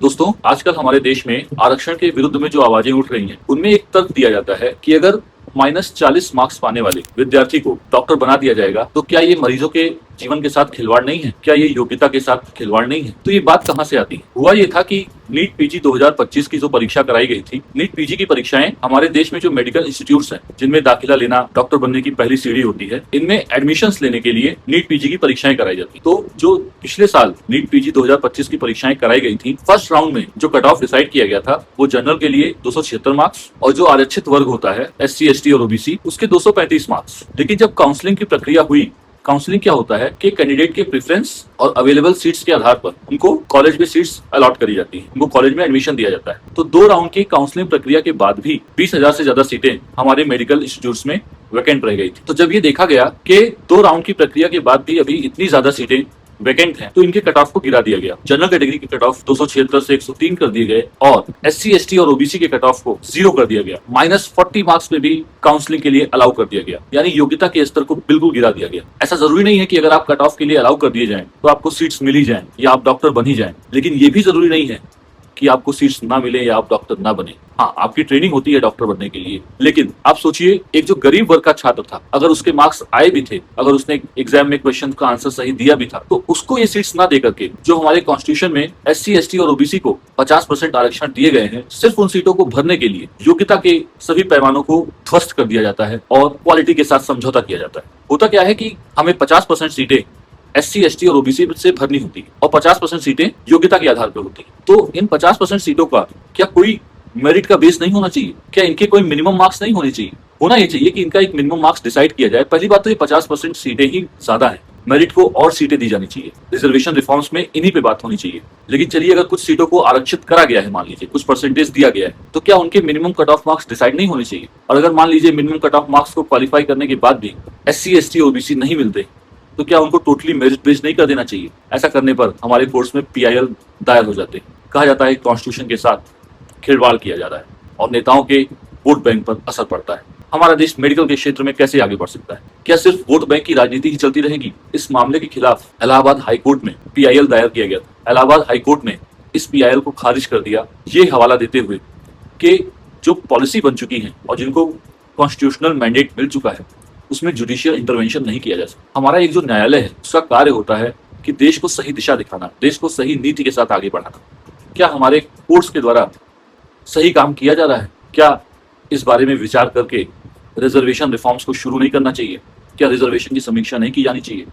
दोस्तों, आजकल हमारे देश में आरक्षण के विरुद्ध में जो आवाजें उठ रही हैं, उनमें एक तर्क दिया जाता है कि अगर -40 मार्क्स पाने वाले विद्यार्थी को डॉक्टर बना दिया जाएगा तो क्या ये मरीजों के जीवन के साथ खिलवाड़ नहीं है? क्या ये योग्यता के साथ खिलवाड़ नहीं है? तो ये बात कहाँ से आती है? हुआ ये था कि नीट पीजी 2025 की जो परीक्षा कराई गई थी, नीट पीजी की परीक्षाएं हमारे देश में जो मेडिकल इंस्टीट्यूट्स हैं, जिनमें दाखिला लेना डॉक्टर बनने की पहली सीढ़ी होती है, इनमें एडमिशंस लेने के लिए नीट पीजी की परीक्षाएं कराई जाती। तो जो पिछले साल नीट पीजी 2025 की परीक्षाएं कराई गई थी, फर्स्ट राउंड में जो कट ऑफ डिसाइड किया गया था वो जनरल के लिए 276 मार्क्स और जो आरक्षित वर्ग होता है SC ST और OBC उसके 235 मार्क्स। लेकिन जब काउंसलिंग की प्रक्रिया हुई, काउंसलिंग क्या होता है कि कैंडिडेट के प्रेफरेंस और अवेलेबल सीट्स के आधार पर उनको कॉलेज में सीट्स अलॉट करी जाती है, उनको कॉलेज में एडमिशन दिया जाता है। तो 2 राउंड की काउंसलिंग प्रक्रिया के बाद भी 20,000 से ज्यादा सीटें हमारे मेडिकल इंस्टीट्यूट्स में वैकेंट रह गई थी। तो जब ये देखा गया कि 2 राउंड की प्रक्रिया के बाद भी अभी इतनी ज्यादा सीटें वैकेंट हैं, तो इनके कट ऑफ को गिरा दिया गया। जनरल कैटेगरी के कट ऑफ 276 से 103 कर दिए गए और SC ST और OBC के कट ऑफ को 0 कर दिया गया। -40 मार्क्स में भी काउंसलिंग के लिए अलाउ कर दिया गया, यानी योग्यता के स्तर को बिल्कुल गिरा दिया गया। ऐसा जरूरी नहीं है कि अगर आप कट ऑफ के लिए अलाउ कर दिए जाएं तो आपको सीट्स मिल ही जाएं या आप डॉक्टर बन ही जाएं, लेकिन ये भी जरूरी नहीं है कि आपको सीट्स ना मिले या आप डॉक्टर ना बने। हाँ, आपकी ट्रेनिंग होती है डॉक्टर बनने के लिए, लेकिन आप सोचिए एक जो गरीब वर्ग का छात्र था, अगर उसके मार्क्स आए भी थे, अगर उसने एग्जाम में क्वेश्चन का आंसर सही दिया भी था, तो उसको ये सीट्स ना देकर के जो हमारे कॉन्स्टिट्यूशन में SC ST और OBC को 50% आरक्षण दिए गए हैं, सिर्फ उन सीटों को भरने के लिए योग्यता के सभी पैमानों को ध्वस्त कर दिया जाता है और क्वालिटी के साथ समझौता किया जाता है। होता क्या है कि हमें 50% सीटें SC ST और OBC से भरनी होती है और 50% सीटें योग्यता के आधार पर होती है। तो इन 50% सीटों का क्या कोई मेरिट का बेस नहीं होना चाहिए? क्या इनके कोई मिनिमम मार्क्स नहीं होने चाहिए? होना ये चाहिए कि इनका एक मिनिमम मार्क्स डिसाइड किया जाए। पहली बात तो ये 50% सीटें ही ज्यादा है, मेरिट को और सीटें दी जानी चाहिए। रिजर्वेशन रिफॉर्म्स में इन्हीं पे बात होनी चाहिए। लेकिन चलिए, अगर कुछ सीटों को आरक्षित करा गया है, मान लीजिए कुछ परसेंटेज दिया गया है, तो क्या उनके minimum cut off marks decide नहीं होने चाहिए? और अगर मान लीजिए मिनिमम कट ऑफ मार्क्स को क्वालिफाई करने के बाद भी SC ST OBC नहीं मिलते, तो क्या उनको टोटली मेरिट बेस्ड नहीं कर देना चाहिए? ऐसा करने पर हमारे कोर्ट्स में PIL दायर हो जाते हैं। कहा जाता है कॉन्स्टिट्यूशन के साथ खिलवाड़ किया जा रहा है और नेताओं के वोट बैंक पर असर पड़ता है। हमारा देश मेडिकल के क्षेत्र में कैसे आगे बढ़ सकता है? क्या सिर्फ वोट बैंक की राजनीति ही चलती रहेगी? इस मामले के खिलाफ इलाहाबाद हाईकोर्ट में PIL दायर किया गया था। इलाहाबाद हाईकोर्ट ने इस PIL को खारिज कर दिया, ये हवाला देते हुए कि जो पॉलिसी बन चुकी है और जिनको कॉन्स्टिट्यूशनल मैंडेट मिल चुका है, उसमें जुडिशियल इंटरवेंशन नहीं किया जा सकता। हमारा एक जो न्यायालय है, उसका कार्य होता है कि देश को सही दिशा दिखाना, देश को सही नीति के साथ आगे बढ़ाना। क्या हमारे कोर्ट्स के द्वारा सही काम किया जा रहा है? क्या इस बारे में विचार करके रिजर्वेशन रिफॉर्म्स को शुरू नहीं करना चाहिए? क्या रिजर्वेशन की समीक्षा नहीं की जानी चाहिए?